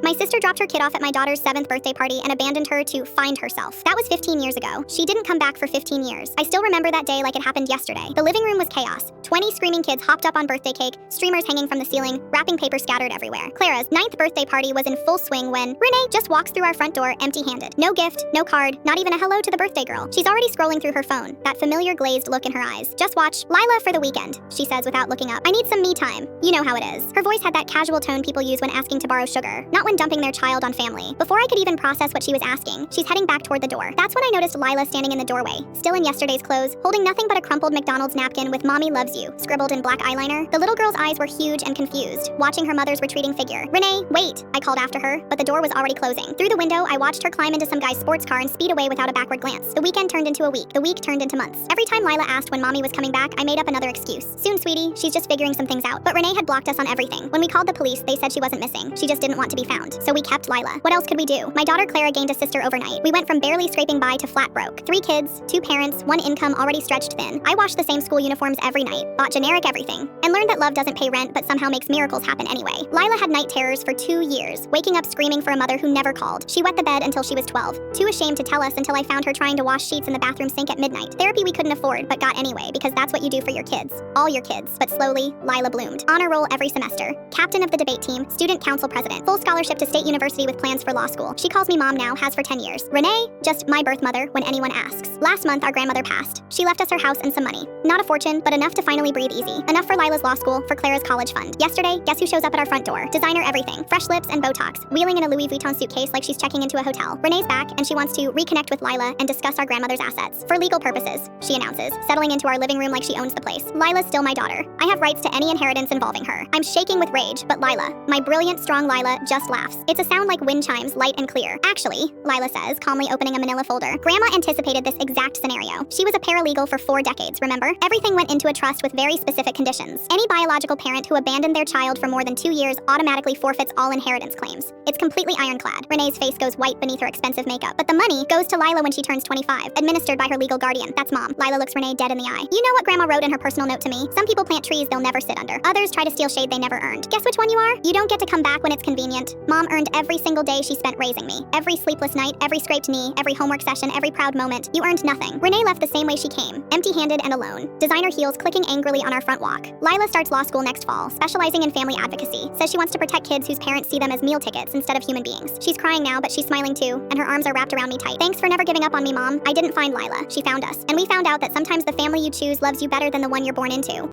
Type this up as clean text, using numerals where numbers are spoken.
My sister dropped her kid off at my daughter's 7th birthday party and abandoned her to find herself. That was 15 years ago. She didn't come back for 15 years. I still remember that day like it happened yesterday. The living room was chaos. 20 screaming kids hopped up on birthday cake, streamers hanging from the ceiling, wrapping paper scattered everywhere. Clara's 9th birthday party was in full swing when Renee just walks through our front door empty-handed. No gift, no card, not even a hello to the birthday girl. She's already scrolling through her phone, that familiar glazed look in her eyes. Just watch Lila for the weekend, she says without looking up. I need some me time. You know how it is. Her voice had that casual tone people use when asking to borrow sugar, not when dumping their child on family. Before I could even process what she was asking, she's heading back toward the door. That's when I noticed Lila standing in the doorway, still in yesterday's clothes, holding nothing but a crumpled McDonald's napkin with "Mommy loves you" scribbled in black eyeliner. The little girl's eyes were huge and confused, watching her mother's retreating figure. "Renee, wait," I called after her, but the door was already closing. Through the window, I watched her climb into some guy's sports car and speed away without a backward glance. The weekend turned into a week. The week turned into months. Every time Lila asked when Mommy was coming back, I made up another excuse. "Soon, sweetie, she's just figuring some things out." But Renee had blocked us on everything. When we called the police, they said she wasn't missing. She just didn't want to be found. So we kept Lila. What else could we do? My daughter Clara gained a sister overnight. We went from barely scraping by to flat broke. 3 kids, 2 parents, 1 income already stretched thin. I washed the same school uniforms every night, bought generic everything, and learned that love doesn't pay rent but somehow makes miracles happen anyway. Lila had night terrors for 2 years, waking up screaming for a mother who never called. She wet the bed until she was 12, too ashamed to tell us until I found her trying to wash sheets in the bathroom sink at midnight. Therapy we couldn't afford, but got anyway because that's what you do for your kids. All your kids. But slowly, Lila bloomed. Honor roll every semester. Captain of the debate team, student council president, full scholarship to state university with plans for law school. She calls me mom now, has for 10 years. Renee, just my birth mother when anyone asks. Last month, our grandmother passed. She left us her house and some money. Not a fortune, but enough to finally breathe easy. Enough for Lila's law school, for Clara's college fund. Yesterday, guess who shows up at our front door? Designer everything. Fresh lips and Botox. Wheeling in a Louis Vuitton suitcase like she's checking into a hotel. Renee's back, and she wants to reconnect with Lila and discuss our grandmother's assets. For legal purposes, she announces, settling into our living room like she owns the place. Lila's still my daughter. I have rights to any inheritance involving her. I'm shaking with rage, but Lila, my brilliant, strong Lila, just laughs. It's a sound like wind chimes, light and clear. Actually, Lila says, calmly opening a manila folder, Grandma anticipated this exact scenario. She was a paralegal for 4 decades, remember? Everything went into a trust with very specific conditions. Any biological parent who abandoned their child for more than 2 years automatically forfeits all inheritance claims. It's completely ironclad. Renee's face goes white beneath her expensive makeup, but the money goes to Lila when she turns 25, administered by her legal guardian. That's Mom. Lila looks Renee dead in the eye. You know what Grandma wrote in her personal note to me? Some people plant trees they'll never sit under. Others try to steal shade they never earned. Guess which one you are? You don't get to come back when it's convenient. Mom earned every single day she spent raising me. Every sleepless night, every scraped knee, every homework session, every proud moment. You earned nothing. Renee left the same way she came, empty-handed and alone. Designer heels clicking angrily on our front walk. Lila starts law school next fall, specializing in family advocacy. Says she wants to protect kids whose parents see them as meal tickets instead of human beings. She's crying now, but she's smiling too, and her arms are wrapped around me tight. Thanks for never giving up on me, Mom. I didn't find Lila. She found us. And we found out that sometimes the family you choose loves you better than the one you're born into.